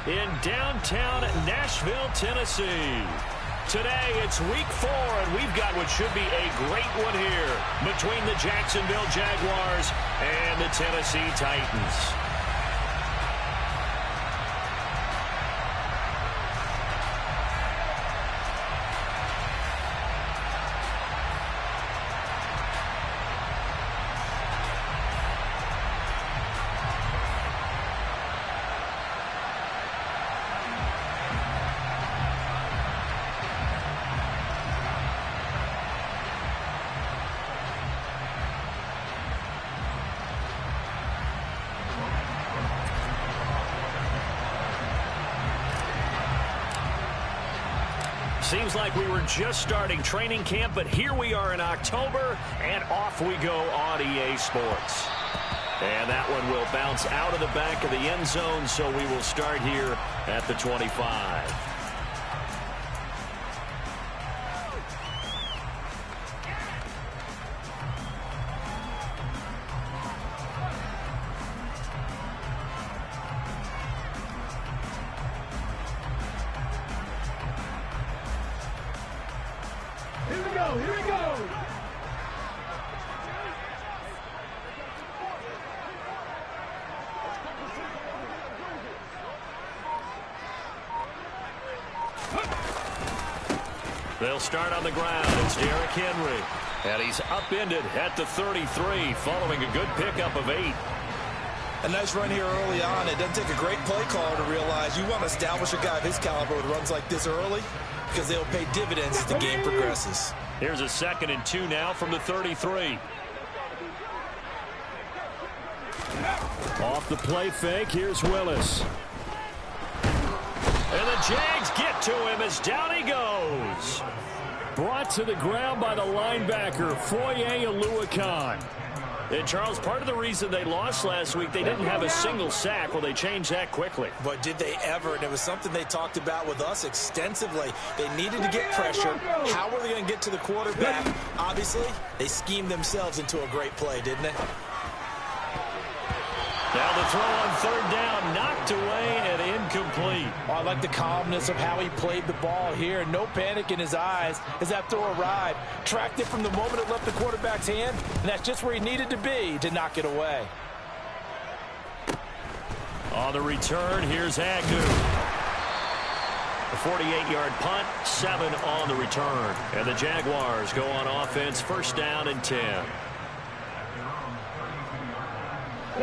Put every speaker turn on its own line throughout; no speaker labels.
in downtown Nashville, Tennessee. Today, it's week 4, and we've got what should be a great one here between the Jacksonville Jaguars and the Tennessee Titans. Seems like we were just starting training camp, but here we are in October, and off we go on EA Sports. And that one will bounce out of the back of the end zone, so we will start here at the 25. They'll start on the ground. It's Derrick Henry. And he's upended at the 33 following a good pickup of 8.
A nice run here early on. It doesn't take a great play caller to realize you want to establish a guy of his caliber with runs like this early because they'll pay dividends as the game progresses.
Here's a 2nd and 2 now from the 33. Off the play fake, here's Willis. And the Jags get to him as down he goes. Brought to the ground by the linebacker, Foye Oluokun. And, Charles, part of the reason they lost last week, they didn't have a single sack. Well, they changed that quickly.
But did they ever? And it was something they talked about with us extensively. They needed to get pressure. How were they going to get to the quarterback? Obviously, they schemed themselves into a great play, didn't they?
Now the throw on 3rd down, knocked away and incomplete.
Oh, I like the calmness of how he played the ball here. No panic in his eyes as that throw arrived. Tracked it from the moment it left the quarterback's hand, and that's just where he needed to be to knock it away.
On the return, here's Agnew. A 48-yard punt, 7 on the return. And the Jaguars go on offense, 1st down and 10.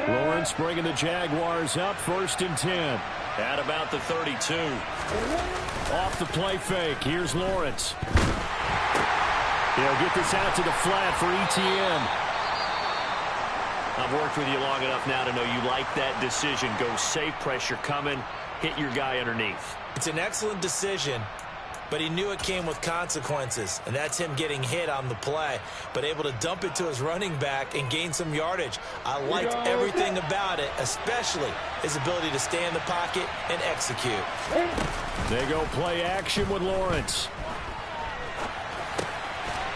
Lawrence bringing the Jaguars up, 1st and 10. At about the 32. Off the play fake, here's Lawrence. He'll get this out to the flat for Etienne. I've worked with you long enough now to know you like that decision. Go safe, pressure coming, hit your guy underneath.
It's an excellent decision, but he knew it came with consequences, and that's him getting hit on the play, but able to dump it to his running back and gain some yardage. I liked everything about it, especially his ability to stay in the pocket and execute.
They go play action with Lawrence.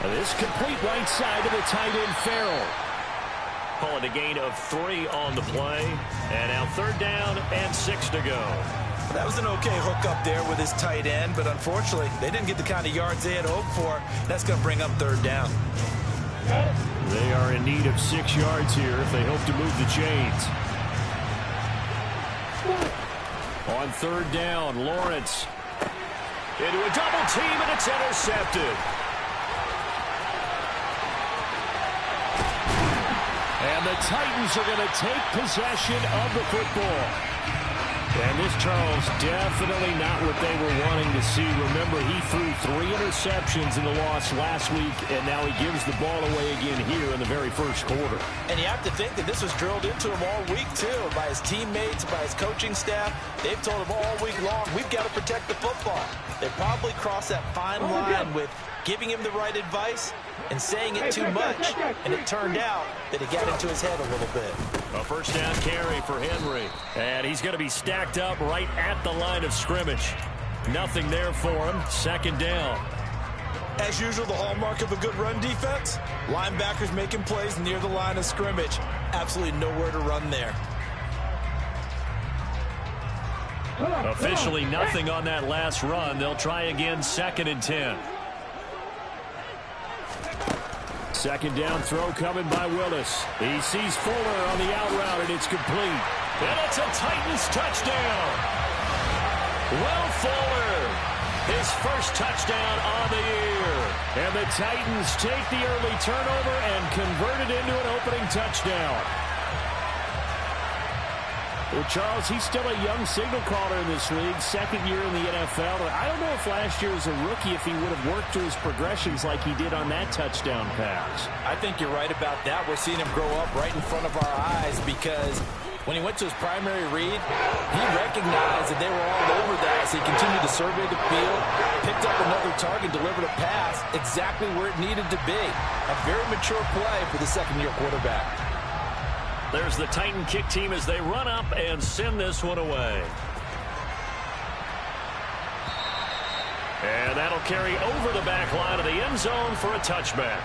This complete right side to the tight end, Farrell. Calling a gain of 3 on the play, and now 3rd down and 6 to go.
That was an okay hook up there with his tight end, but unfortunately, they didn't get the kind of yards they had hoped for. That's going to bring up 3rd down.
They are in need of 6 yards here if they hope to move the chains. On 3rd down, Lawrence into a double team, and it's intercepted. And the Titans are going to take possession of the football. And this, Charles, definitely not what they were wanting to see. Remember, he threw 3 interceptions in the loss last week, and now he gives the ball away again here in the very first quarter.
And you have to think that this was drilled into him all week, too, by his teammates, by his coaching staff. They've told him all week long, we've got to protect the football. They probably crossed that fine line with giving him the right advice and saying it too much, and it turned out that it got into his head a little bit.
A 1st down carry for Henry, and he's going to be stacked up right at the line of scrimmage. Nothing there for him. 2nd down.
As usual, the hallmark of a good run defense, linebackers making plays near the line of scrimmage. Absolutely nowhere to run there.
Officially nothing on that last run. They'll try again, 2nd and 10. Second down throw coming by Willis. He sees Fuller on the out route, and it's complete. And it's a Titans touchdown. Will Fuller, his first touchdown on the year. And the Titans take the early turnover and convert it into an opening touchdown. Well, Charles, he's still a young signal caller in this league, 2nd year in the NFL. I don't know if last year as a rookie, if he would have worked through his progressions like he did on that touchdown pass.
I think you're right about that. We're seeing him grow up right in front of our eyes because when he went to his primary read, he recognized that they were all over that. So he continued to survey the field, picked up another target, delivered a pass exactly where it needed to be. A very mature play for the second-year quarterback.
There's the Titan kick team as they run up and send this one away. And that'll carry over the back line of the end zone for a touchback.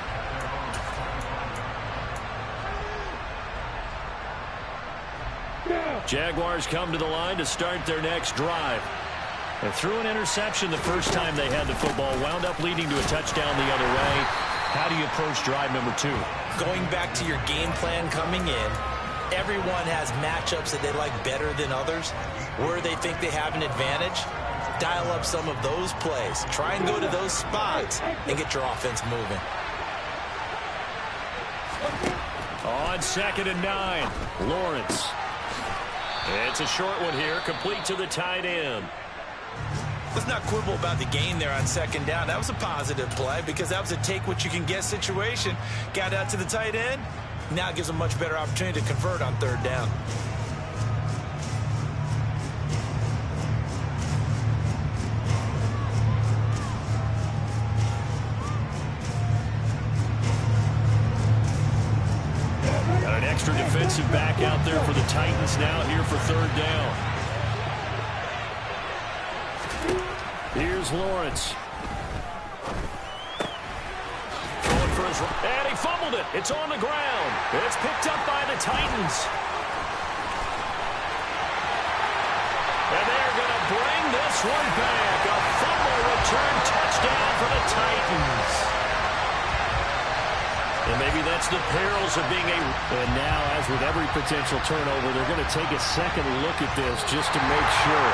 Jaguars come to the line to start their next drive. They threw an interception the first time they had the football, wound up leading to a touchdown the other way. How do you approach drive number 2?
Going back to your game plan coming in, everyone has matchups that they like better than others. Where they think they have an advantage, dial up some of those plays. Try and go to those spots and get your offense moving.
On 2nd and 9, Lawrence. It's a short one here, complete to the tight end.
Let's not quibble about the gain there on 2nd down. That was a positive play because that was a take-what-you-can-get situation. Got out to the tight end. Now it gives a much better opportunity to convert on 3rd down.
Got an extra defensive back out there for the Titans now here for 3rd down. Here's Lawrence. Going for his... And he fumbled it. It's on the ground. It's picked up by the Titans. And they're going to bring this one back. A fumble return touchdown for the Titans. And maybe that's the perils of being a... And now, as with every potential turnover, they're going to take a second look at this just to make sure.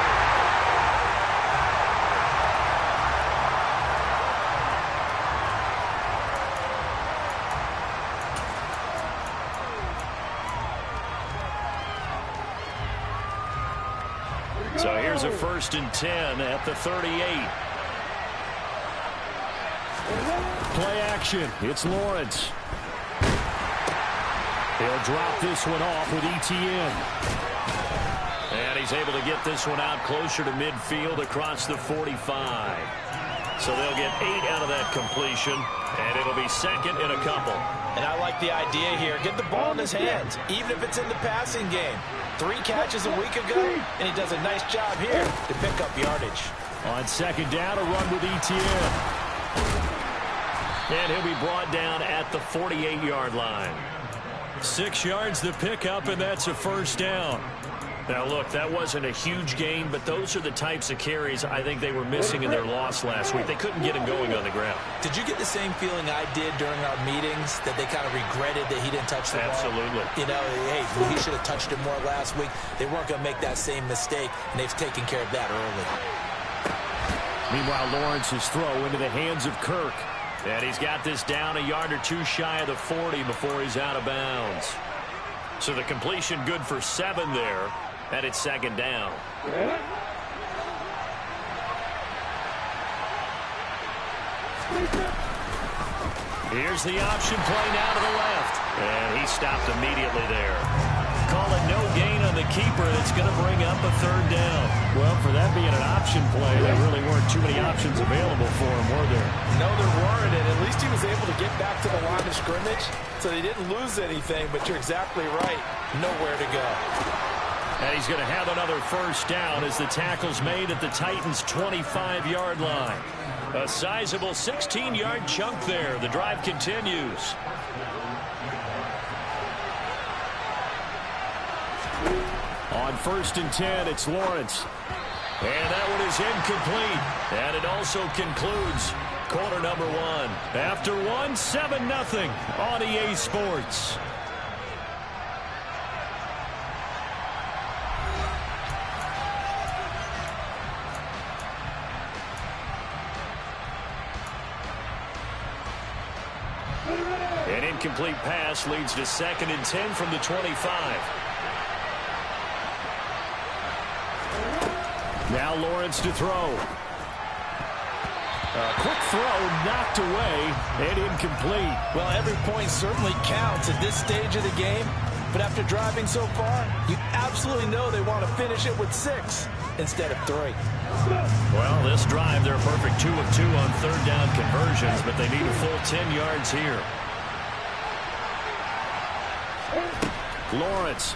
So here's a 1st and 10 at the 38. Play action. It's Lawrence. He'll drop this one off with ETN. And he's able to get this one out closer to midfield across the 45. So they'll get 8 out of that completion, and it'll be 2nd and a couple.
And I like the idea here. Get the ball in his hands, even if it's in the passing game. 3 catches a week ago, and he does a nice job here to pick up yardage.
On 2nd down, a run with ETN. And he'll be brought down at the 48-yard line. 6 yards the pickup, and that's a 1st down. Now, look, that wasn't a huge gain, but those are the types of carries I think they were missing in their loss last week. They couldn't get him going on the ground.
Did you get the same feeling I did during our meetings, that they kind of regretted that he didn't touch the ball?
Absolutely.
You know, hey, he should have touched it more last week. They weren't going to make that same mistake, and they've taken care of that early.
Meanwhile, Lawrence's throw into the hands of Kirk. And he's got this down a yard or 2 shy of the 40 before he's out of bounds. So the completion good for 7 there. And it's 2nd down. Here's the option play now to the left. And he stopped immediately there. Call it no gain on the keeper. It's going to bring up a 3rd down. Well, for that being an option play, there really weren't too many options available for him, were there?
No, there weren't, and at least he was able to get back to the line of scrimmage, so he didn't lose anything, but you're exactly right. Nowhere to go.
And he's going to have another 1st down as the tackle's made at the Titans' 25-yard line. A sizable 16-yard chunk there. The drive continues. On 1st and 10, it's Lawrence. And that one is incomplete. And it also concludes quarter number one. After one, 7-0 on EA Sports. An incomplete pass leads to 2nd and 10 from the 25. Now Lawrence to throw. A quick throw knocked away and incomplete.
Well, every point certainly counts at this stage of the game. But after driving so far, you absolutely know they want to finish it with 6 instead of 3.
Well, this drive, they're a perfect 2 of 2 on third down conversions, but they need a full 10 yards here. Lawrence.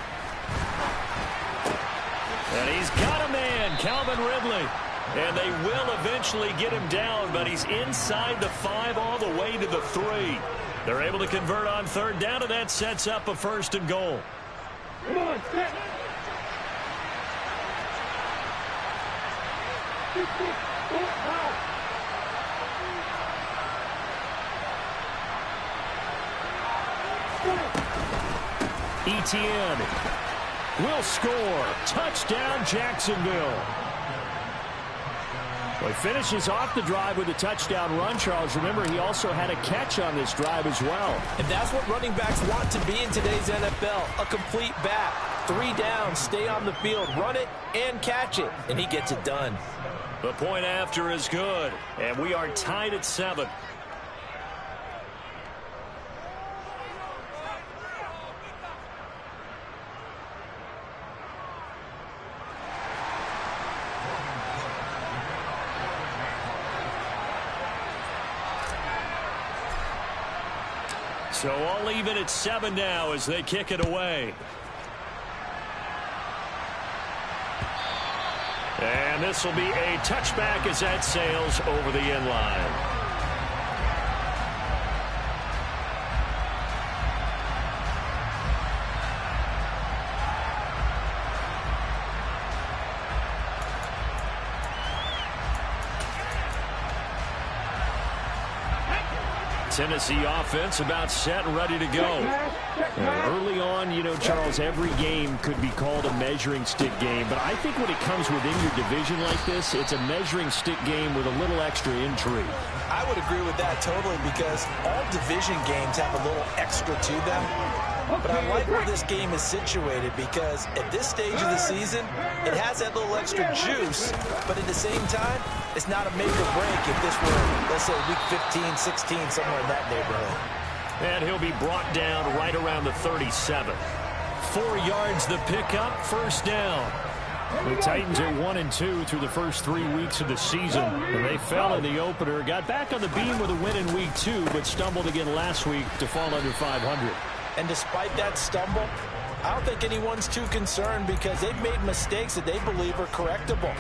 And he's got a man, Calvin Ridley. And they will eventually get him down, but he's inside the 5 all the way to the 3. They're able to convert on third down, and that sets up a 1st and goal.
Come on, set.
Etienne will score. Touchdown, Jacksonville. Well, he finishes off the drive with a touchdown run, Charles. Remember, he also had a catch on this drive as well.
And that's what running backs want to be in today's NFL, a complete back. 3 downs, stay on the field, run it, and catch it. And he gets it done.
The point after is good, and we are tied at 7. So all even at 7 now as they kick it away. And this will be a touchback as that sails over the end line. Tennessee offense about set and ready to go. Early on, you know, Charles, every game could be called a measuring stick game. But I think when it comes within your division like this, it's a measuring stick game with a little extra intrigue.
I would agree with that totally because all division games have a little extra to them. But I like where this game is situated because at this stage of the season, it has that little extra juice, but at the same time, it's not a make or break if this were, let's say, week 15, 16, somewhere in that neighborhood.
And he'll be brought down right around the 37. 4 yards the pickup, 1st down. The Titans are 1-2 through the first 3 weeks of the season. And they fell in the opener, got back on the beam with a win in week 2, but stumbled again last week to fall under 500.
And despite that stumble, I don't think anyone's too concerned because they've made mistakes that they believe are correctable.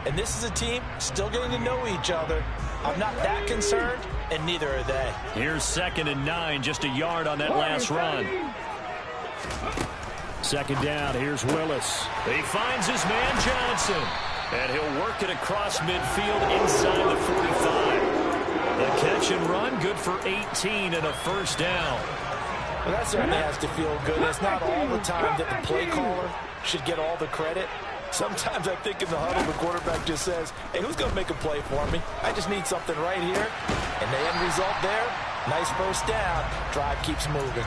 And this is a team still getting to know each other. I'm not that concerned, and neither are they.
Here's 2nd and 9, just a yard on that last run. 2nd down, here's Willis. He finds his man Johnson, and he'll work it across midfield inside the 45. The catch and run, good for 18 and a 1st down.
Well, that certainly has to feel good. It's not all the time that the play caller should get all the credit. Sometimes I think in the huddle, the quarterback just says, hey, who's going to make a play for me? I just need something right here. And the end result there, nice 1st down. Drive keeps moving.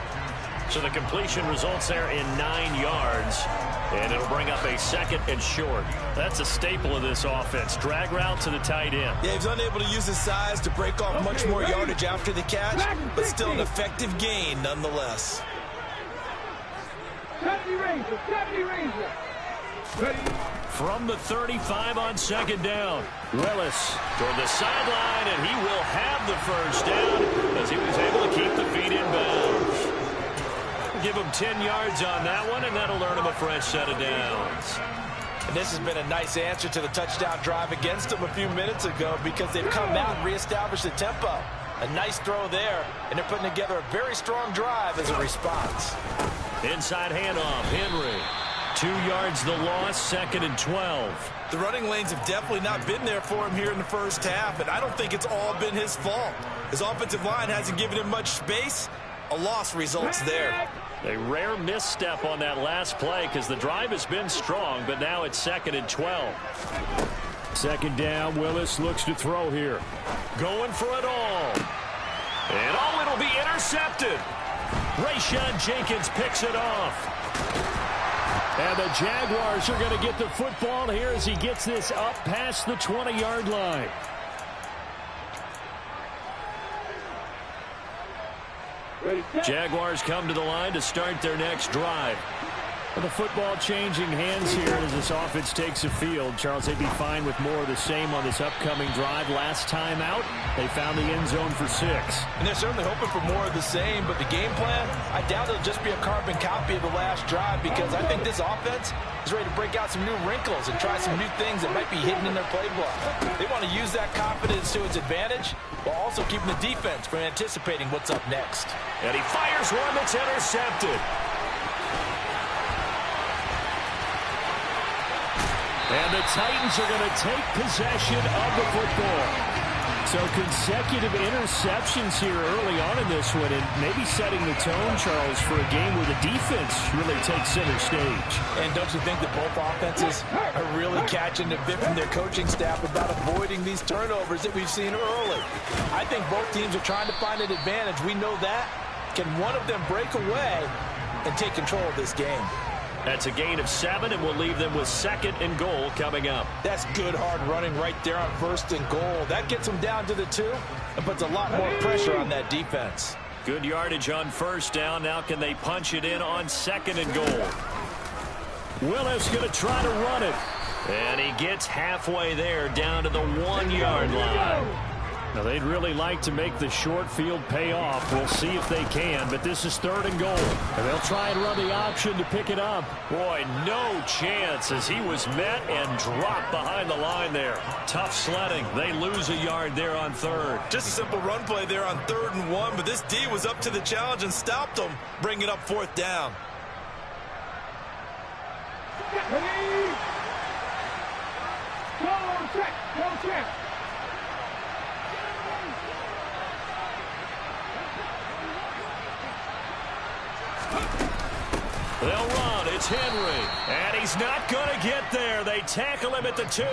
So the completion results there in 9 yards. And it'll bring up a 2nd and short. That's a staple of this offense. Drag route to the tight end.
Yeah, he's unable to use his size to break off much more yardage after the catch, but still an effective gain nonetheless.
70 Ranger.
From the 35 on 2nd down. Willis toward the sideline, and he will have the 1st down as he was able to keep the feet in bounds. Give him 10 yards on that one, and that'll earn him a fresh set of downs.
And this has been a nice answer to the touchdown drive against them a few minutes ago because they've come out and reestablished the tempo. A nice throw there, and they're putting together a very strong drive as a response.
Inside handoff, Henry. 2 yards the loss, 2nd and 12.
The running lanes have definitely not been there for him here in the first half, and I don't think it's all been his fault. His offensive line hasn't given him much space. A loss results there.
A rare misstep on that last play because the drive has been strong, but now it's 2nd and 12. 2nd down, Willis looks to throw here. Going for it all. And it'll be intercepted. Rayshawn Jenkins picks it off. And the Jaguars are going to get the football here as he gets this up past the 20-yard line. Jaguars come to the line to start their next drive. And the football changing hands here as this offense takes the field. Charles, they'd be fine with more of the same on this upcoming drive. Last time out, they found the end zone for 6.
And they're certainly hoping for more of the same, but the game plan, I doubt it'll just be a carbon copy of the last drive because I think this offense is ready to break out some new wrinkles and try some new things that might be hidden in their playbook. They want to use that confidence to its advantage while also keeping the defense from anticipating what's up next.
And he fires one that's intercepted. And the Titans are going to take possession of the football. So consecutive interceptions here early on in this one, and maybe setting the tone, Charles, for a game where the defense really takes center stage.
And don't you think that both offenses are really catching a bit from their coaching staff about avoiding these turnovers that we've seen early? I think both teams are trying to find an advantage. We know that. Can one of them break away and take control of this game?
That's a gain of 7, and we'll leave them with 2nd and goal coming up.
That's good hard running right there on 1st and goal. That gets them down to the 2 and puts a lot more pressure on that defense.
Good yardage on 1st down. Now can they punch it in on 2nd and goal? Willis going to try to run it. And he gets halfway there down to the 1-yard line. Now, they'd really like to make the short field pay off. We'll see if they can, but this is 3rd and goal. And they'll try and run the option to pick it up. Boy, no chance as he was met and dropped behind the line there. Tough sledding. They lose a yard there on 3rd.
Just a simple run play there on 3rd and 1, but this D was up to the challenge and stopped them, bringing up 4th down.
Go check.
They'll run. It's Henry. And he's not going to get there. They tackle him at the 2.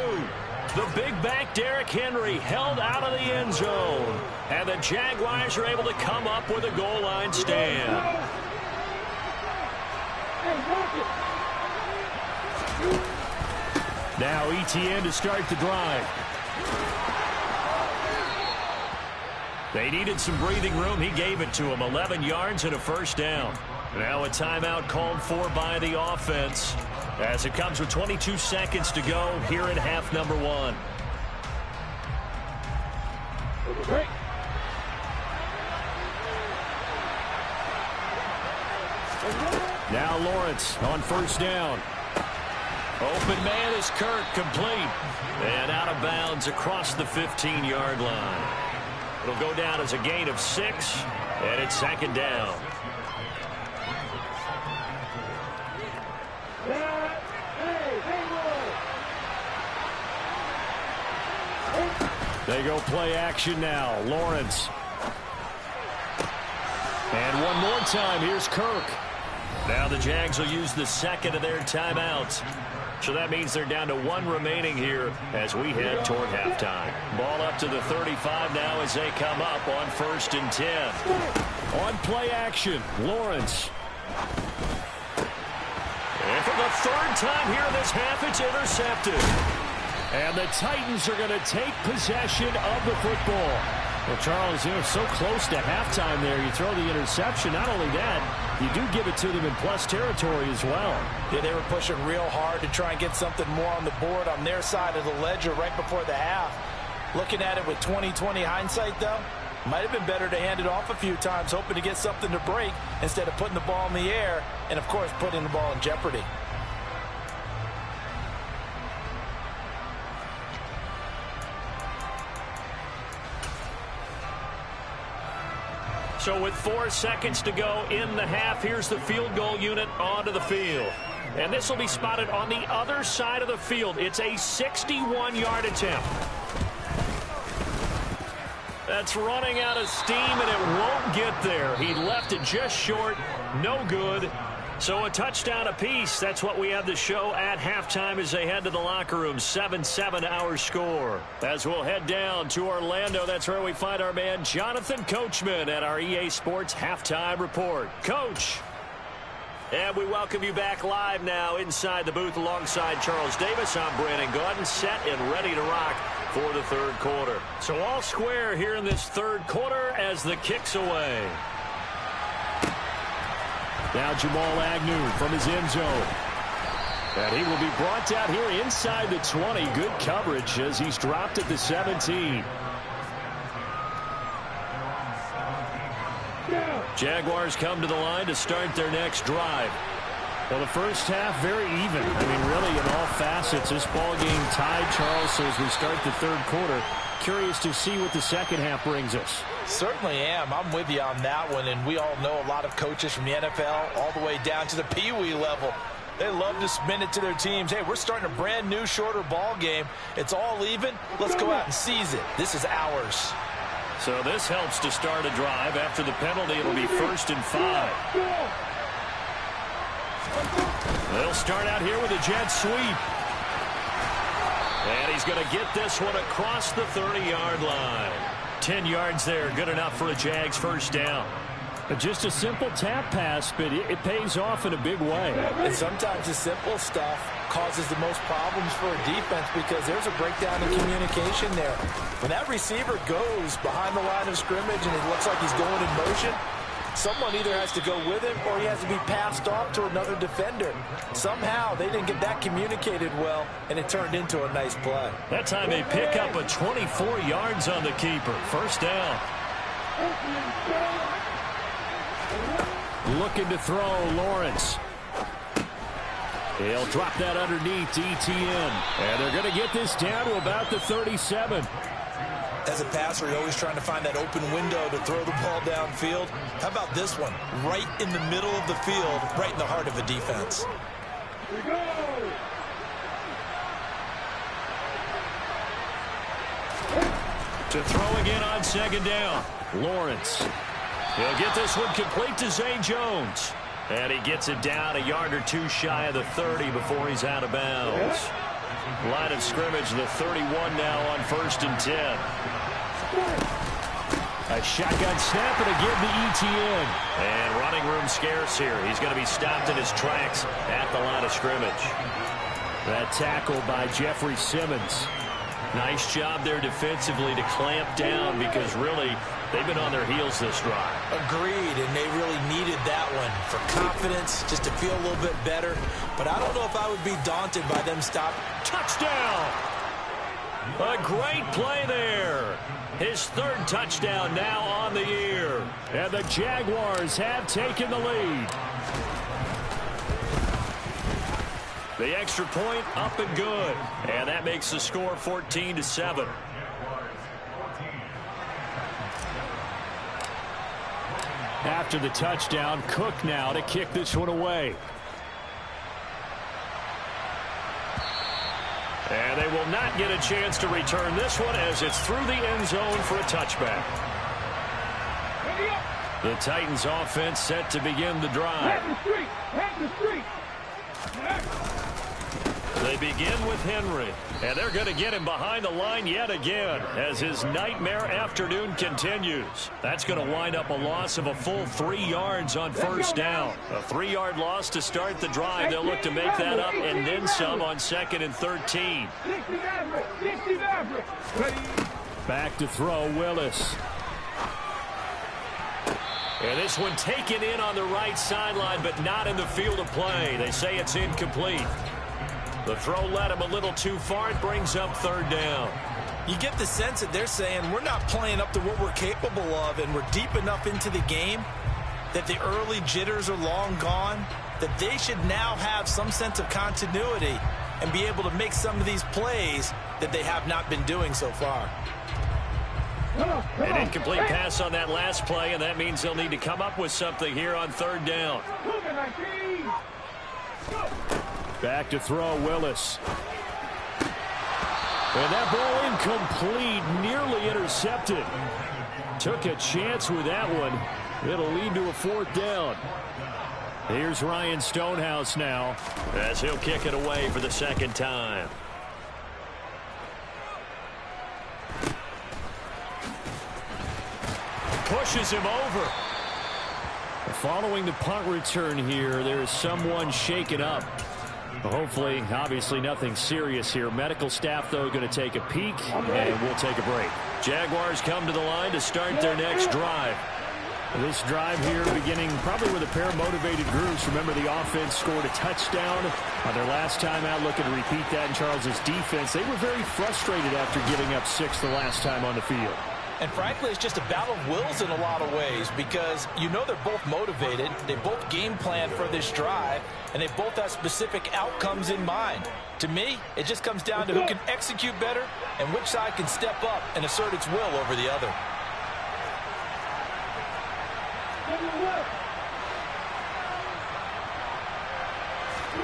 The big back Derrick Henry held out of the end zone. And the Jaguars are able to come up with a goal line stand. Now ETN to start the drive. They needed some breathing room. He gave it to him. 11 yards and a 1st down. Now a timeout called for by the offense as it comes with 22 seconds to go here in half number 1. Now Lawrence on 1st down. Open man is Kirk, complete. And out of bounds across the 15-yard line. It'll go down as a gain of 6, and it's 2nd down. They go play action now. Lawrence. And one more time, here's Kirk. Now the Jags will use the 2nd of their timeouts. So that means they're down to 1 remaining here as we head toward halftime. Ball up to the 35 now as they come up on 1st and 10. On play action, Lawrence. And for the 3rd time here in this half, it's intercepted. And the Titans are going to take possession of the football. Well, Charles, so close to halftime there. You throw the interception. Not only that, you do give it to them in plus territory as well.
Yeah, they were pushing real hard to try and get something more on the board on their side of the ledger right before the half. Looking at it with 20/20 hindsight, though, might have been better to hand it off a few times, hoping to get something to break instead of putting the ball in the air and, of course, putting the ball in jeopardy. So with 4 seconds to go in the half, here's the field goal unit onto the field.
And this will be spotted on the other side of the field. It's a 61-yard attempt. That's running out of steam, and it won't get there. He left it just short. No good. So a touchdown apiece. That's what we have to show at halftime as they head to the locker room. 7-7 our score. As we'll head down to Orlando, that's where we find our man Jonathan Coachman at our EA Sports Halftime Report. Coach. And we welcome you back live now inside the booth alongside Charles Davis. I'm Brandon Gaudin, set and ready to rock for the third quarter. So all square here in this third quarter as the kick's away. Now Jamal Agnew from his end zone. And he will be brought down here inside the 20. Good coverage as he's dropped at the 17. Jaguars come to the line to start their next drive. Well, the first half very even. I mean, really in all facets, this ball game tied, Charles. So as we start the third quarter, curious to see what the second half brings us.
Certainly am. I'm with you on that one, and we all know a lot of coaches from the NFL all the way down to the Pee Wee level. They love to spin it to their teams. Hey, we're starting a brand new, shorter ball game. It's all even. Let's go out and seize it. This is ours.
So this helps to start a drive. After the penalty, it'll be 1st and 5. They'll start out here with a jet sweep. And he's going to get this one across the 30-yard line. 10 yards there, good enough for a Jags first down. Just a simple tap pass, but it pays off in a big way.
And sometimes the simple stuff causes the most problems for a defense because there's a breakdown in communication there. When that receiver goes behind the line of scrimmage and it looks like he's going in motion, someone either has to go with him or he has to be passed off to another defender. Somehow they didn't get that communicated well, and it turned into a nice play.
That time they pick up a 24 yards on the keeper. First down. Looking to throw, Lawrence. He'll drop that underneath to Etienne. And they're going to get this down to about the 37.
As a passer, you're always trying to find that open window to throw the ball downfield. How about this one? Right in the middle of the field, right in the heart of the defense.
To throw again on second down. Lawrence. He'll get this one complete to Zay Jones. And he gets it down a yard or two shy of the 30 before he's out of bounds. Line of scrimmage, the 31 now on 1st and 10. A shotgun snap and again to Etienne. And running room scarce here. He's going to be stopped in his tracks at the line of scrimmage. That tackle by Jeffrey Simmons. Nice job there defensively to clamp down because really they've been on their heels this drive.
Agreed, and they really needed that one for confidence, just to feel a little bit better. But I don't know if I would be daunted by them stopping.
Touchdown! A great play there. His third touchdown now on the year. And the Jaguars have taken the lead. The extra point up and good. And that makes the score 14-7. After the touchdown, Cook now to kick this one away. And they will not get a chance to return this one as it's through the end zone for a touchback. The Titans offense set to begin the drive. They begin with Henry, and they're going to get him behind the line yet again as his nightmare afternoon continues. That's going to wind up a loss of a full 3 yards on first down. A 3-yard loss to start the drive. They'll look to make that up and then some on 2nd and 13. Back to throw, Willis. And this one taken in on the right sideline, but not in the field of play. They say it's incomplete. The throw led him a little too far. It brings up 3rd down.
You get the sense that they're saying we're not playing up to what we're capable of, and we're deep enough into the game that the early jitters are long gone, that they should now have some sense of continuity and be able to make some of these plays that they have not been doing so far.
An incomplete pass on that last play, and that means they'll need to come up with something here on 3rd down. Back to throw, Willis. And that ball incomplete, nearly intercepted. Took a chance with that one. It'll lead to a 4th down. Here's Ryan Stonehouse now as he'll kick it away for the 2nd time. Pushes him over. Following the punt return here, there is someone shaken up. Hopefully, obviously nothing serious here. Medical staff, though, going to take a peek, and we'll take a break. Jaguars come to the line to start their next drive. This drive here beginning probably with a pair of motivated groups. Remember, the offense scored a touchdown on their last time out, looking to repeat that in Charles's defense. They were very frustrated after giving up 6 the last time on the field.
And frankly, it's just a battle of wills in a lot of ways because you know they're both motivated. They both game plan for this drive, and they both have specific outcomes in mind. To me, it just comes down to who can execute better and which side can step up and assert its will over the other.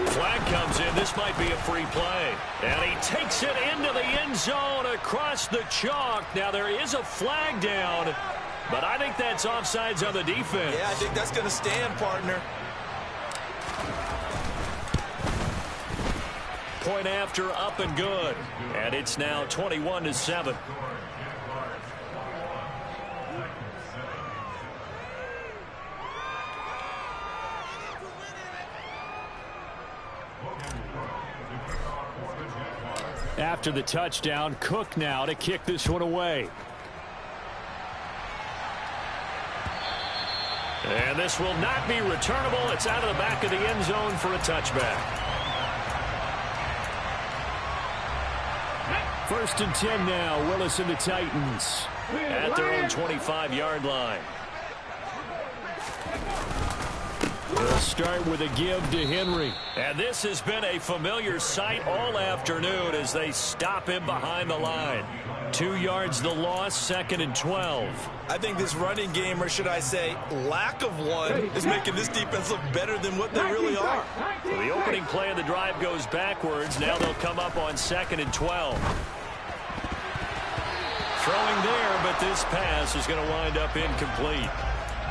Flag comes in. This might be a free play. And he takes it into the end zone across the chalk. Now, there is a flag down, but I think that's offsides on the defense.
Yeah, I think that's going to stand, partner.
Point after, up and good. And it's now 21-7. After the touchdown, Cook now to kick this one away. And this will not be returnable. It's out of the back of the end zone for a touchback. 1st and 10 now. Willis and the Titans at their own 25-yard line. They'll start with a give to Henry. And this has been a familiar sight all afternoon as they stop him behind the line. 2 yards the loss, 2nd and 12.
I think this running game, or should I say lack of one, is making this defense look better than what they really are.
So the opening play of the drive goes backwards. Now they'll come up on 2nd and 12. Throwing there, but this pass is going to wind up incomplete.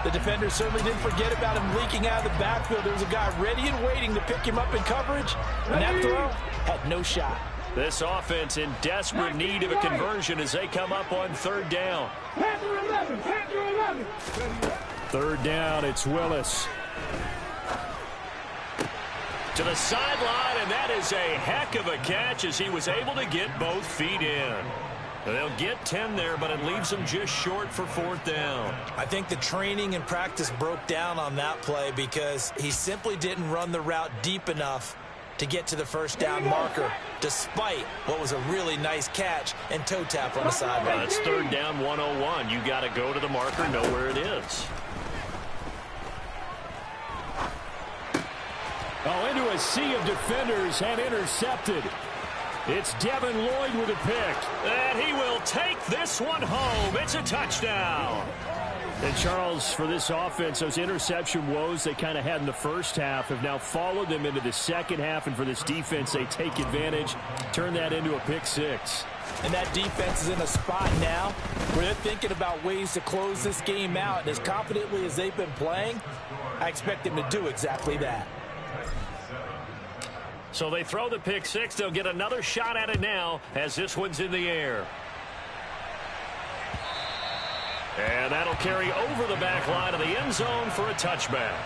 The defender certainly didn't forget about him leaking out of the backfield. There was a guy ready and waiting to pick him up in coverage, and that throw had no shot.
This offense in desperate need of a conversion as they come up on 3rd down. 3rd down, it's Willis. To the sideline, and that is a heck of a catch as he was able to get both feet in. They'll get 10 there, but it leaves them just short for 4th down.
I think the training and practice broke down on that play because he simply didn't run the route deep enough to get to the 1st down marker, despite what was a really nice catch and toe tap on the sideline.
It's 3rd down 101. You got to go to the marker, know where it is. Oh, into a sea of defenders and intercepted. It's Devin Lloyd with a pick. And he will take this one home. It's a touchdown. And Charles, for this offense, those interception woes they kind of had in the first half have now followed them into the second half. And for this defense, they take advantage, turn that into a pick 6.
And that defense is in a spot now where they're thinking about ways to close this game out. And as confidently as they've been playing, I expect them to do exactly that.
So they throw the pick 6. They'll get another shot at it now as this one's in the air. And that'll carry over the back line of the end zone for a touchback.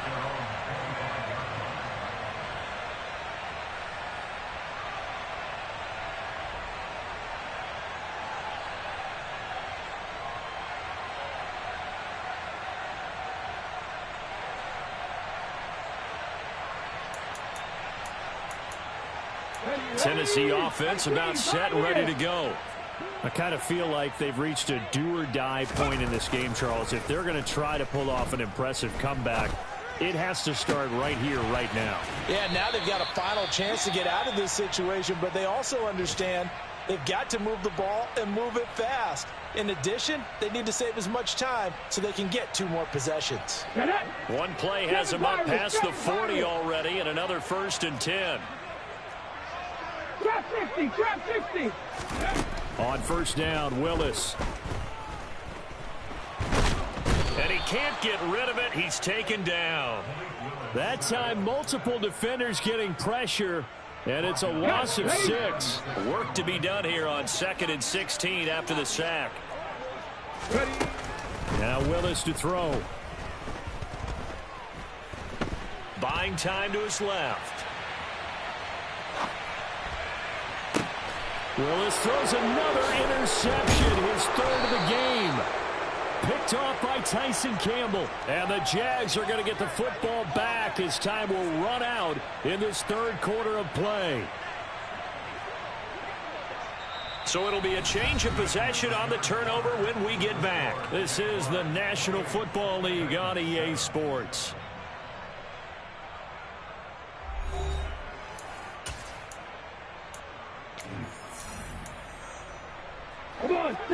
Tennessee offense about set and ready to go. I kind of feel like they've reached a do-or-die point in this game, Charles. If they're going to try to pull off an impressive comeback, it has to start right here, right now.
Yeah, now they've got a final chance to get out of this situation, but they also understand they've got to move the ball and move it fast. In addition, they need to save as much time so they can get 2 more possessions.
One play has them up past the 40 already and another 1st and 10.
Trap 60, trap 60.
On first down, Willis. And he can't get rid of it. He's taken down. That time, multiple defenders getting pressure, and it's a loss of 6. Work to be done here on 2nd and 16 after the sack. Now Willis to throw. Buying time to his left. Willis throws another interception, his 3rd of the game. Picked off by Tyson Campbell. And the Jags are going to get the football back as time will run out in this 3rd quarter of play. So it'll be a change of possession on the turnover when we get back. This is the National Football League on EA Sports.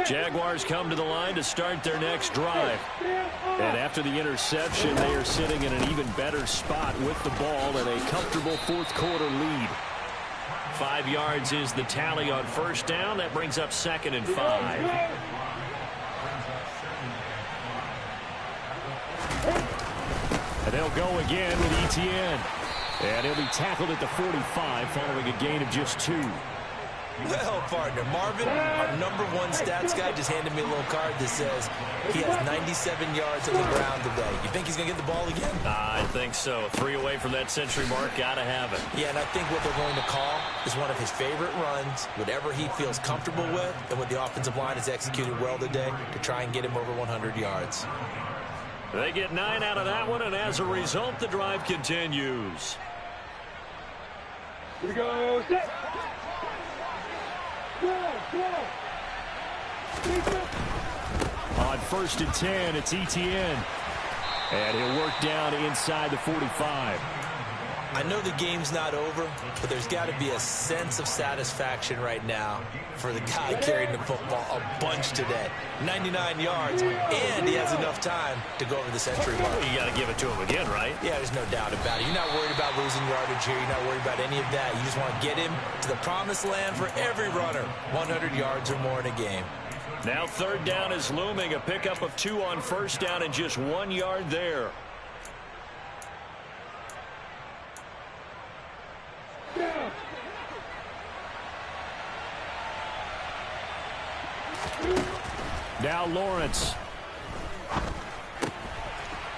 Jaguars come to the line to start their next drive. And after the interception, they are sitting in an even better spot with the ball and a comfortable 4th quarter lead. 5 yards is the tally on first down. That brings up 2nd and 5. And they'll go again with Etienne. And he'll be tackled at the 45 following a gain of just 2.
Well, partner, Marvin, our #1 stats guy, just handed me a little card that says he has 97 yards on the ground today. You think he's going to get the ball again?
I think so. 3 away from that century mark. Got to have it.
Yeah, and I think what they're going to call is one of his favorite runs, whatever he feels comfortable with, and what the offensive line has executed well today to try and get him over 100 yards.
They get 9 out of that one, and as a result, the drive continues.
Here we go, set.
On 1st and 10, it's Etienne. And he'll work down inside the 45.
I know the game's not over, but there's got to be a sense of satisfaction right now for the guy carrying the football a bunch today. 99 yards, and he has enough time to go over the century mark.
You got to give it to him again, right?
Yeah, there's no doubt about it. You're not worried about losing yardage here. You're not worried about any of that. You just want to get him to the promised land for every runner. 100 yards or more in a game.
Now 3rd down is looming. A pickup of 2 on first down and just 1 yard there. Now Lawrence.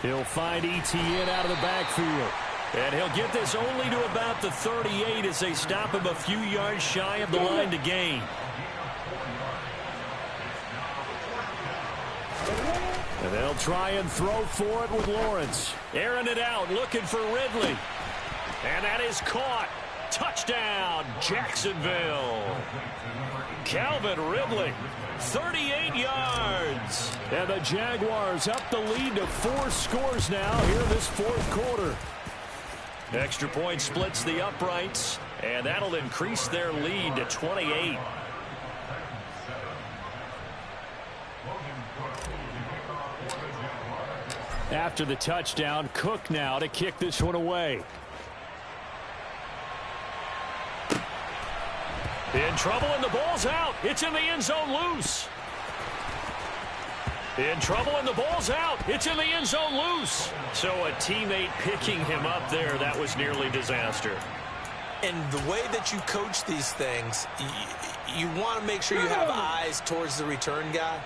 He'll find Etienne out of the backfield. And he'll get this only to about the 38 as they stop him a few yards shy of the line to gain. And they'll try and throw for it with Lawrence. Airing it out, looking for Ridley. And that is caught. Touchdown, Jacksonville. Calvin Ridley, 38 yards. And the Jaguars up the lead to 4 scores now here in this 4th quarter. Extra point splits the uprights, and that'll increase their lead to 28. After the touchdown, Cook now to kick this one away. In trouble, and the ball's out. It's in the end zone loose. In trouble, and the ball's out. It's in the end zone loose. So a teammate picking him up there, that was nearly disaster.
And the way that you coach these things, you want to make sure you have eyes towards the return guy,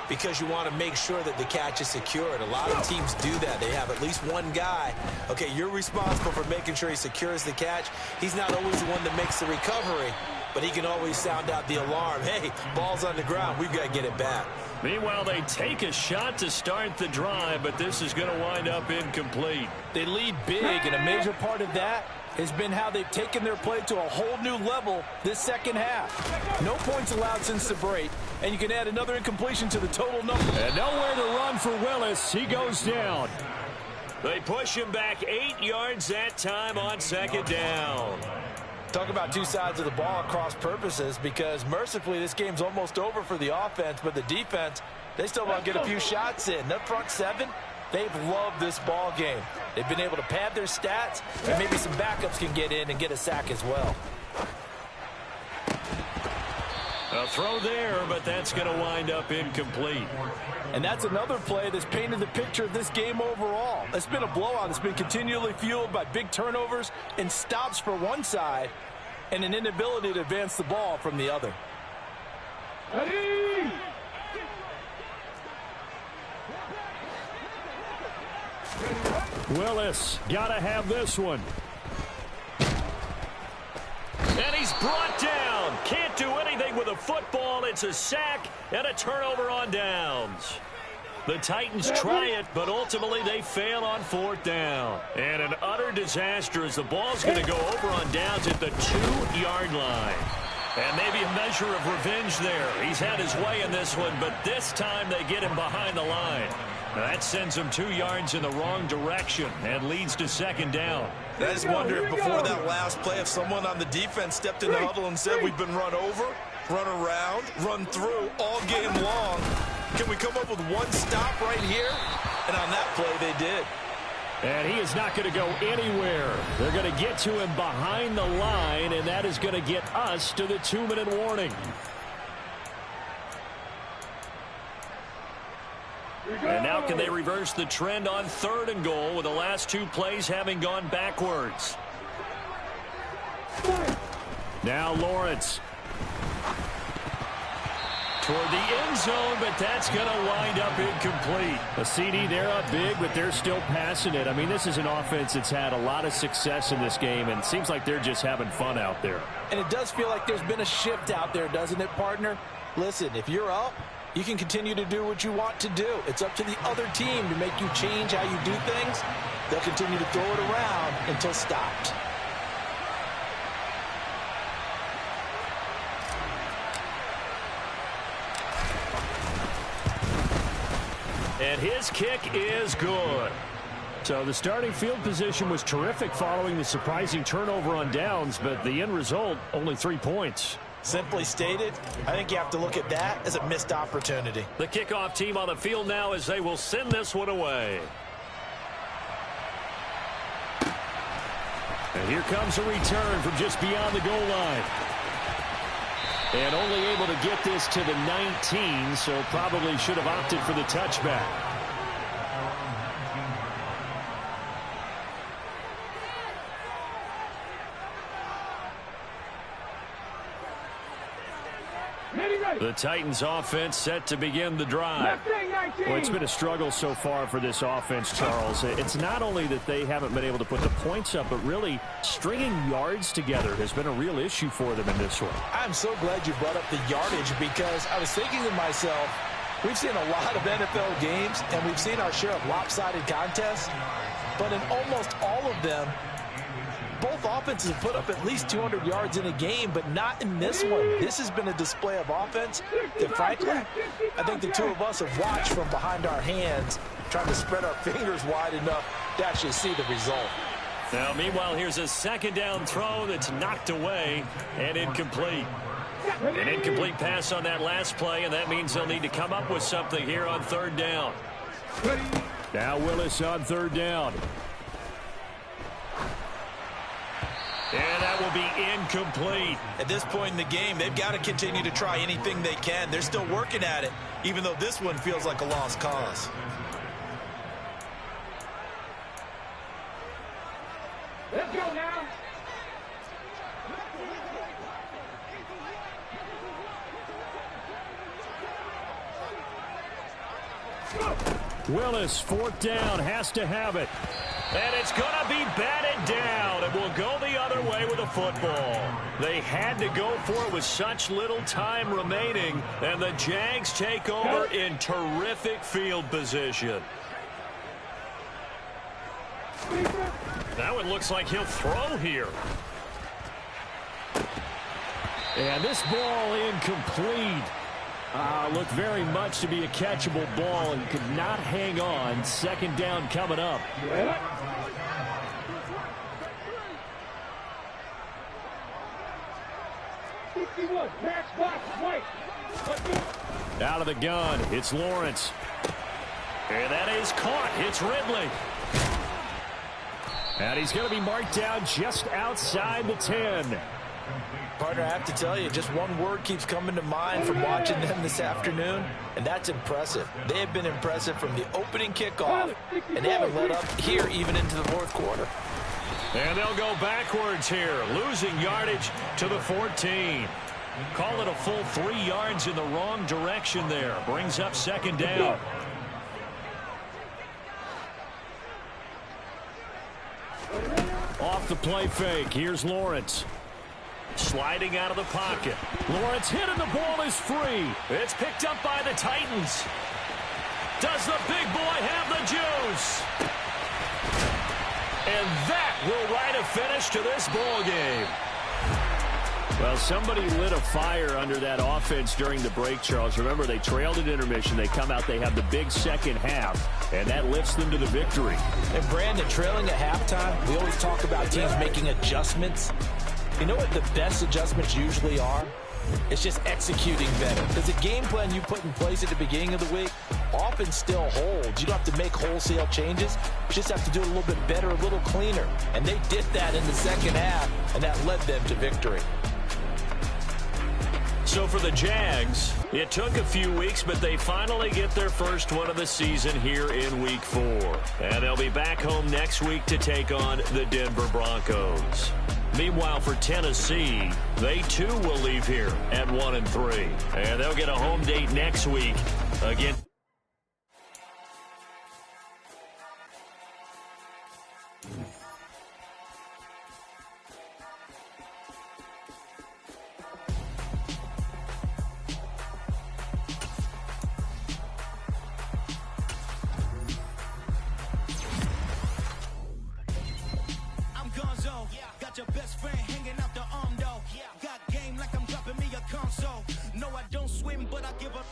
because you want to make sure that the catch is secured. A lot of teams do that. They have at least one guy. Okay, you're responsible for making sure he secures the catch. He's not always the one that makes the recovery, but he can always sound out the alarm. Hey, ball's on the ground. We've got to get it back.
Meanwhile, they take a shot to start the drive, but this is going to wind up incomplete.
They lead big, and a major part of that has been how they've taken their play to a whole new level this second half. No points allowed since the break, and you can add another incompletion to the total number.
And nowhere to run for Willis. He goes down. They push him back 8 yards that time on 2nd down.
Talk about two sides of the ball at cross purposes, because mercifully this game's almost over for the offense, but the defense, they still want to get a few shots in. That front 7, they've loved this ball game. They've been able to pad their stats, and maybe some backups can get in and get a sack as well.
A throw there, but that's going to wind up incomplete.
And that's another play that's painted the picture of this game overall. It's been a blowout. It's been continually fueled by big turnovers and stops for one side and an inability to advance the ball from the other.
Ready?
Willis, got to have this one. And he's brought down. Can't do anything with a football. It's a sack and a turnover on downs. The Titans try it, but ultimately they fail on 4th down. And an utter disaster as the ball's going to go over on downs at the 2-yard line. And maybe a measure of revenge there. He's had his way in this one, but this time they get him behind the line. Now that sends him 2 yards in the wrong direction and leads to 2nd down.
I just wonder if before that last play, if someone on the defense stepped in the huddle and said, we've been run over, run around, run through all game long. Can we come up with one stop right here? And on that play, they did.
And he is not going to go anywhere. They're going to get to him behind the line, and that is going to get us to the 2-minute warning. And now can they reverse the trend on 3rd and goal with the last 2 plays having gone backwards? Now Lawrence. Toward the end zone, but that's going to wind up incomplete. A CD, they're up big, but they're still passing it. I mean, this is an offense that's had a lot of success in this game, and it seems like they're just having fun out there.
And it does feel like there's been a shift out there, doesn't it, partner? Listen, if you're up, you can continue to do what you want to do. It's up to the other team to make you change how you do things. They'll continue to throw it around until stopped.
And his kick is good. So the starting field position was terrific following the surprising turnover on downs, but the end result, only 3 points.
Simply stated, I think you have to look at that as a missed opportunity.
The kickoff team on the field now as they will send this one away. And here comes a return from just beyond the goal line. And only able to get this to the 19, so probably should have opted for the touchback. The Titans offense set to begin the drive. Well, it's been a struggle so far for this offense, Charles. It's not only that they haven't been able to put the points up, but really stringing yards together has been a real issue for them in this one.
I'm so glad you brought up the yardage because I was thinking to myself, we've seen a lot of NFL games and we've seen our share of lopsided contests, but in almost all of them, both offenses have put up at least 200 yards in a game, but not in this one. This has been a display of offense that, frankly, I think the two of us have watched from behind our hands, trying to spread our fingers wide enough to actually see the result.
Now, meanwhile, here's a 2nd down throw that's knocked away and incomplete. An incomplete pass on that last play, and that means they'll need to come up with something here on 3rd down. Now Willis on 3rd down. And that will be incomplete.
At this point in the game, they've got to continue to try anything they can. They're still working at it, even though this one feels like a lost cause.
Let's go now.
Willis, 4th down, has to have it. And it's going to be batted down. It will go the other way with a football. They had to go for it with such little time remaining, and the Jags take over in terrific field position. Now it looks like he'll throw here. And this ball incomplete. Looked very much to be a catchable ball and could not hang on. 2nd down coming up. Out of the gun, it's Lawrence. And that is caught. It's Ridley. And he's going to be marked down just outside the 10.
Partner, I have to tell you, just one word keeps coming to mind from watching them this afternoon, and that's impressive. They have been impressive from the opening kickoff, and they haven't let up here even into the fourth quarter.
And they'll go backwards here, losing yardage to the 14. Call it a full 3 yards in the wrong direction there. Brings up second down. Off the play fake, here's Lawrence. Sliding out of the pocket. Lawrence hit and the ball is free. It's picked up by the Titans. Does the big boy have the juice? And that will write a finish to this ball game. Well, somebody lit a fire under that offense during the break, Charles. Remember, they trailed at intermission. They come out, they have the big second half, and that lifts them to the victory.
And Brandon, trailing at halftime, we always talk about teams making adjustments. You know what the best adjustments usually are? It's just executing better. Because the game plan you put in place at the beginning of the week often still holds. You don't have to make wholesale changes. You just have to do it a little bit better, a little cleaner. And they did that in the second half, and that led them to victory.
So for the Jags, it took a few weeks, but they finally get their first one of the season here in Week 4. And they'll be back home next week to take on the Denver Broncos. Meanwhile, for Tennessee, they too will leave here at 1-3. And they'll get a home date next week again.
Your best friend hanging out the arm though. Got game like I'm dropping me a console. No, I don't swim, but I give up.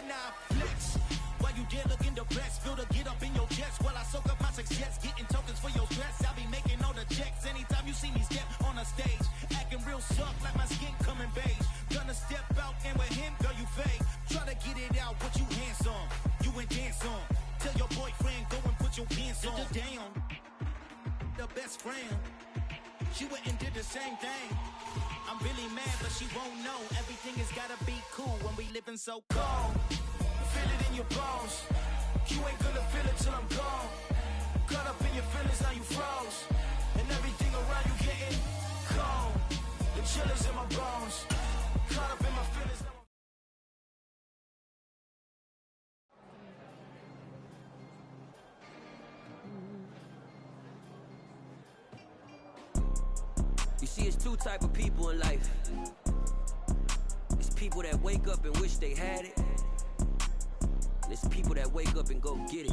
Now flex. While you there looking the best, feel the get up in your chest while I soak up my success, getting tokens for your stress. I'll be making all the checks anytime you see me step on a stage, acting real soft like my skin coming beige. Gonna step out and with him, girl, you fake. Try to get it out, what you handsome, you ain't dance on. Tell your boyfriend go and put your pants on. Down, the best friend. She went and did the same thing. I'm really mad, but she won't know. Everything has gotta be cool when we living so cold. Feel it in your bones. You ain't gonna feel it till I'm gone. Caught up in your feelings, now you froze. And everything around you getting cold. The chill is in my bones. Caught up in my feelings.
You see, it's two type of people in life. It's people that wake up and wish they had it. And it's people that wake up and go get it.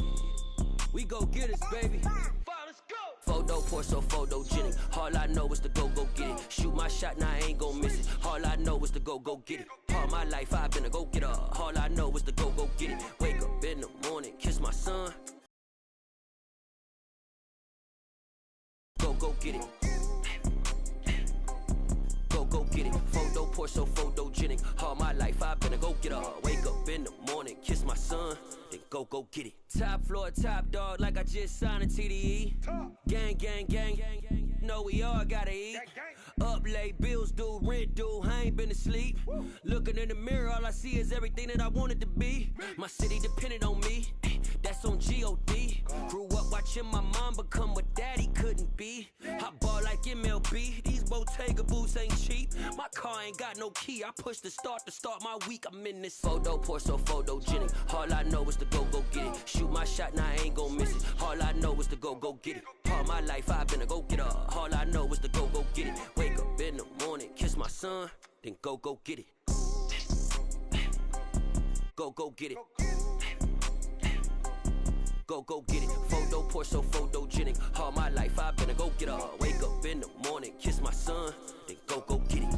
We go get it, baby. Let's go. Photo pour so photogenic. All I know is to go get it. Shoot my shot, now I ain't gon' miss it. All I know is to go get it. All my life I've been a go getter. All I know is to go get it. Wake up in the morning, kiss my son. Go get it. Go get it. Photo pour so photogenic. All my life I've been a go getter. Wake up in the morning, kiss my son, then go get it. Top floor, top dog, like I just signed a TDE. Gang, gang, gang, gang, gang. Know we all gotta eat. Up late, bills due, rent due, I ain't been asleep. Looking in the mirror, all I see is everything that I wanted to be. My city depended on me, that's on G.O.D. Grew up watching my mom become what daddy couldn't be. I ball like MLB, these Bottega boots ain't cheap. My car ain't got no key, I push the start to start my week. I'm in this photo pour so photogenic. All I know is to go get it. Shoot my shot, now I ain't gon' miss it. All I know is to go get it. All my life I've been a go getter. All I know is to go get it. Wake up in the morning, kiss my son, then go get it. Go get it. Go get it. Photo pour so photogenic. All my life I've been a go getter. Wake up in the morning, kiss my son, then go get it.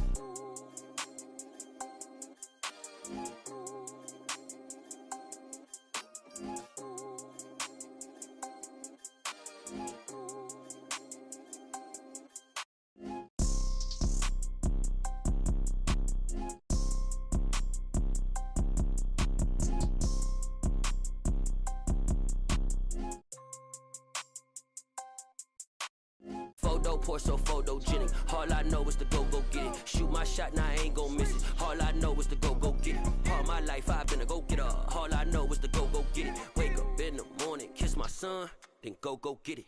Photo, pour so photogenic. All I know is to go get it. Shoot my shot, now I ain't gon' miss it. All I know is to go get it. All my life I've been a go-getter. All I know is to go get it. Wake up in the morning, kiss my son, then go get it.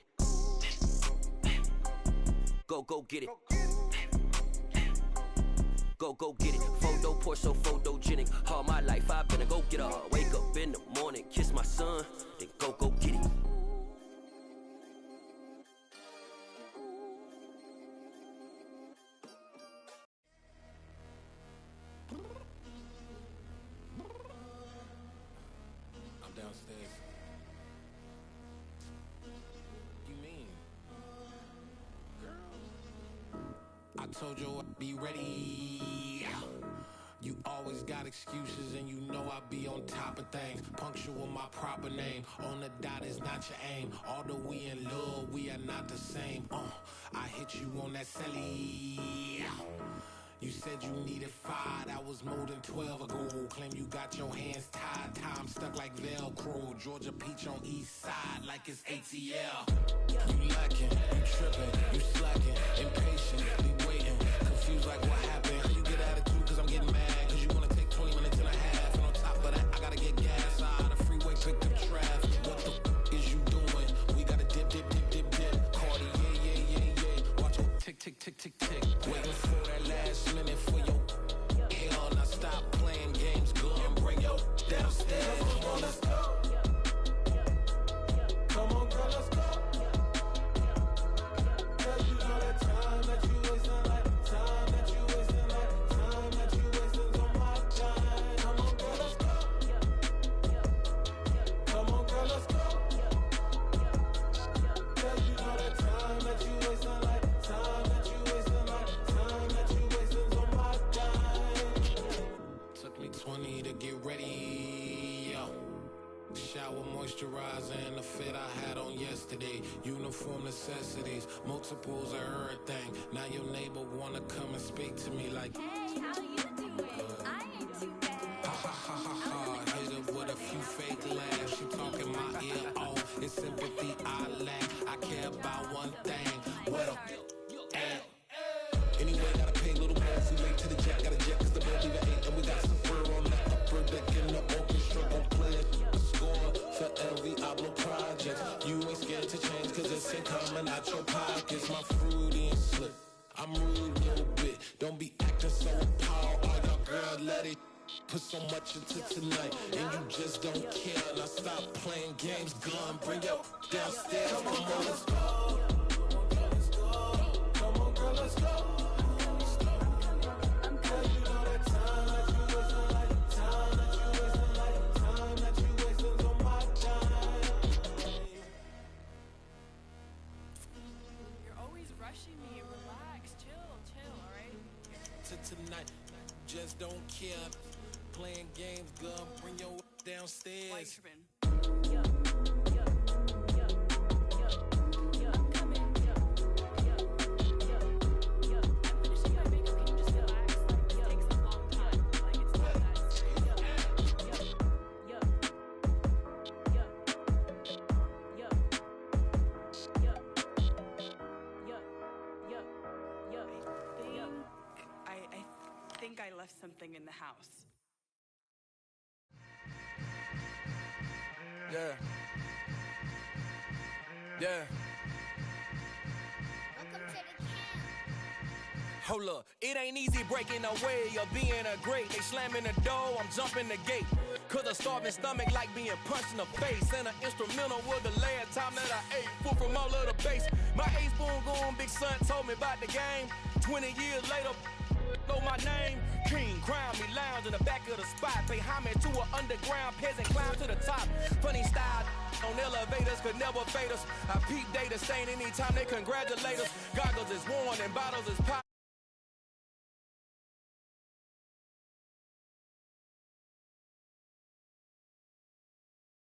Go get it. Go get it. Photo, pour so photogenic. All my life I've been a go-getter. Wake up in the morning, kiss my son, then go get it.
I'm downstairs. You mean? Girl, I told you I'd be ready. You always got excuses and you know I be on top of things. Punctual my proper name. On the dot is not your aim. Although we in love, we are not the same. I hit you on that celly. You said you needed 5, that was more than 12 ago. Claim you got your hands tied, time stuck like Velcro. Georgia Peach on east side like it's ATL. You lacking, you tripping, you slacking, impatient, be waiting, confused like what happened. How you get attitude cause I'm getting mad, cause you wanna take 20 minutes and a half. And on top of that, I gotta get gas out of the freeway, pick up traffic. What the is you doing? We gotta dip. Cardi, yeah. Watch it tick. Waiting for that last minute for your hell. Now stop playing games, go and bring your downstairs. Come on, let's go. Come on, girl, let's go. Cause you know that time that you wasting, like time that you wasting, like time that you wasting on my time. Come on, girl, let's go. Come on, girl, let's go. Cause you know that time that you wasting, like time that you wasting, like time that you wasting on my time. Took me 20 to get ready, yo. Shower, moisturizer, and the fit I had on yesterday. Uniform necessities, multiples of everything. Now your neighbor wanna come and speak to me like,
hey, how you doing? I ain't too bad.
ha. Hit her with a few fake laughs. She talking my ear off. It's sympathy I lack. I care about one thing. Well, anyway, gotta pay a little more if we late to the jack. Got a jet cause the boat leave at 8. And we got some fur on the upper deck in the orchestra. Gon' play a score for every Ablo project. You ain't scared to change cause it's ain't coming out your pockets. My fruity and slip. I'm rude a little bit. Don't be acting so appalled. All your girl let it put so much into tonight. And you just don't care. Now stop playing games. Gun, bring your downstairs. Come on, girl, let's go. Come on, girl, let's go. Cause you know that time that you wasting, like time that you wasting, like time that you wasting on my time.
You're always rushing me. Relax, chill, alright?
To tonight, just don't care. Playing games, gun, bring your downstairs.
Why you tripping? I think I left something in the house.
Yeah.
Welcome to the camp.
Hold up, it ain't easy breaking away or being a great. They slamming the door, I'm jumping the gate. Cause a starving stomach like being punched in the face. And an instrumental was the last time that I ate food from all of the base. My A-spoon going big son told me about the game. 20 years later, know my name. King, crown me, lounge in the back of the spot. Pay homage to an underground peasant, climb to the top. Funny style on elevators could never fade us. I peep data stain anytime they congratulate us. Goggles is worn and bottles is pop.